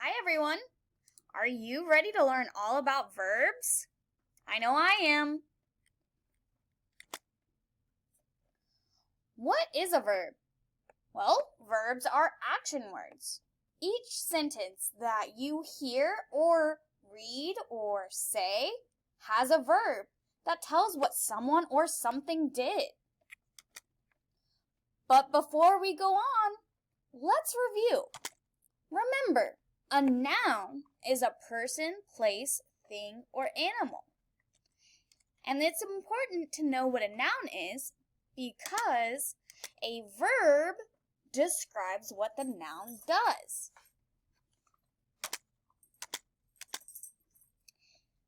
Hi everyone! Are you ready to learn all about verbs? I know I am. What is a verb? Well, verbs are action words. Each sentence that you hear or read or say has a verb that tells what someone or something did. But before we go on, let's review. Remember, a noun is a person, place, thing, or animal. And it's important to know what a noun is because a verb describes what the noun does.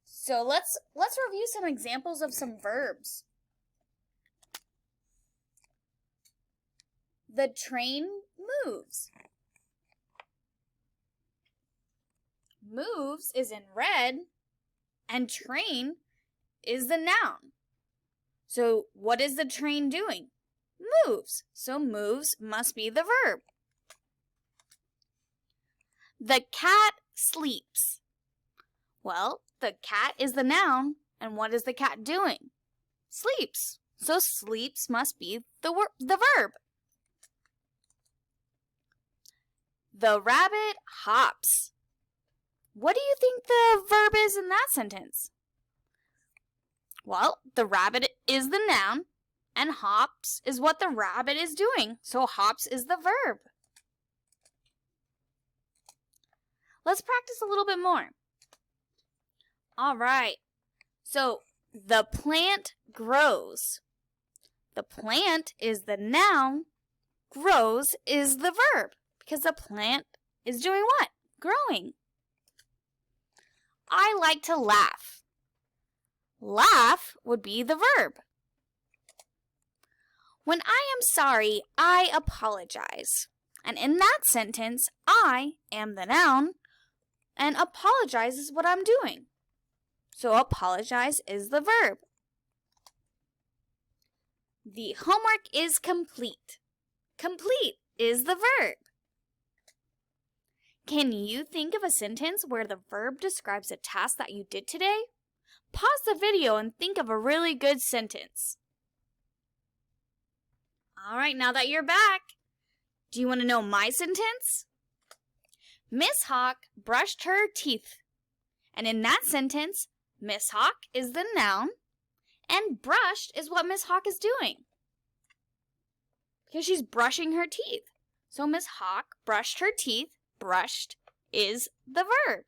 So let's review some examples of some verbs. The train moves. Moves is in red, and train is the noun. So what is the train doing? Moves. So moves must be the verb. The cat sleeps. Well, the cat is the noun, and what is the cat doing? Sleeps. So sleeps must be the verb. The rabbit hops. What do you think the verb is in that sentence? Well, the rabbit is the noun, and hops is what the rabbit is doing. So hops is the verb. Let's practice a little bit more. All right. So the plant grows. The plant is the noun. Grows is the verb because the plant is doing what? Growing. I like to laugh. Laugh would be the verb. When I am sorry, I apologize. And in that sentence, I am the noun, and apologize is what I'm doing. So apologize is the verb. The homework is complete. Complete is the verb. Can you think of a sentence where the verb describes a task that you did today? Pause the video and think of a really good sentence. All right, now that you're back, do you want to know my sentence? Miss Hawk brushed her teeth. And in that sentence, Miss Hawk is the noun, and brushed is what Miss Hawk is doing. Because she's brushing her teeth. So Miss Hawk brushed her teeth. Brushed is the verb.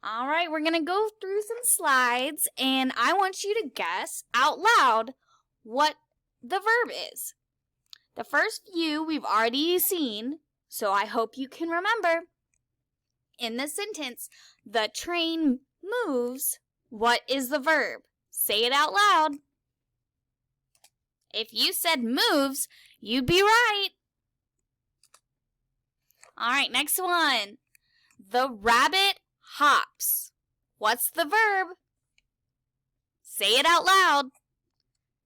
All right, we're going to go through some slides, and I want you to guess out loud what the verb is. The first few we've already seen, so I hope you can remember. In the sentence, the train moves, what is the verb? Say it out loud. If you said moves, you'd be right. All right, next one. The rabbit hops. What's the verb? Say it out loud.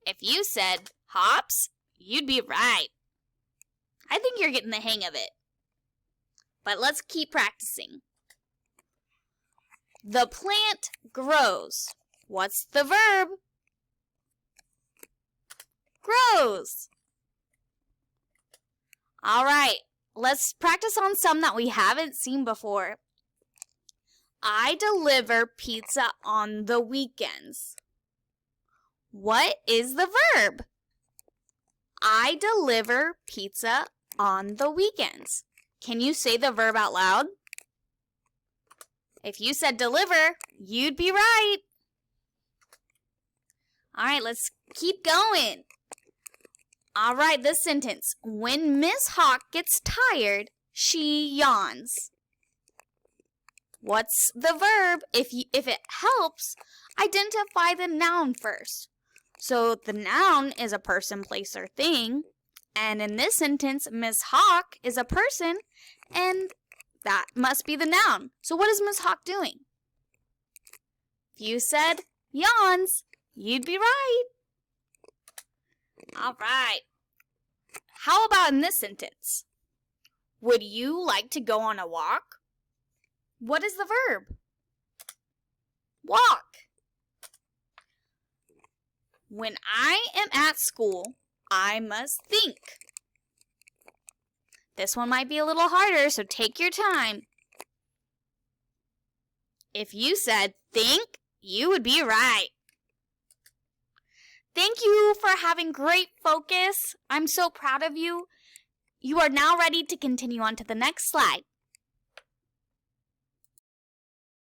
If you said hops, you'd be right. I think you're getting the hang of it. But let's keep practicing. The plant grows. What's the verb? Grows. All right. Let's practice on some that we haven't seen before. I deliver pizza on the weekends. What is the verb? I deliver pizza on the weekends. Can you say the verb out loud? If you said deliver, you'd be right. All right, let's keep going. All right, this sentence. When Miss Hawk gets tired, she yawns. What's the verb? If it helps, identify the noun first. So the noun is a person, place, or thing. And in this sentence, Miss Hawk is a person, and that must be the noun. So what is Miss Hawk doing? If you said yawns, you'd be right. All right. How about in this sentence? Would you like to go on a walk? What is the verb? Walk. When I am at school, I must think. This one might be a little harder, so take your time. If you said think, you would be right. Thank you for having great focus. I'm so proud of you. You are now ready to continue on to the next slide.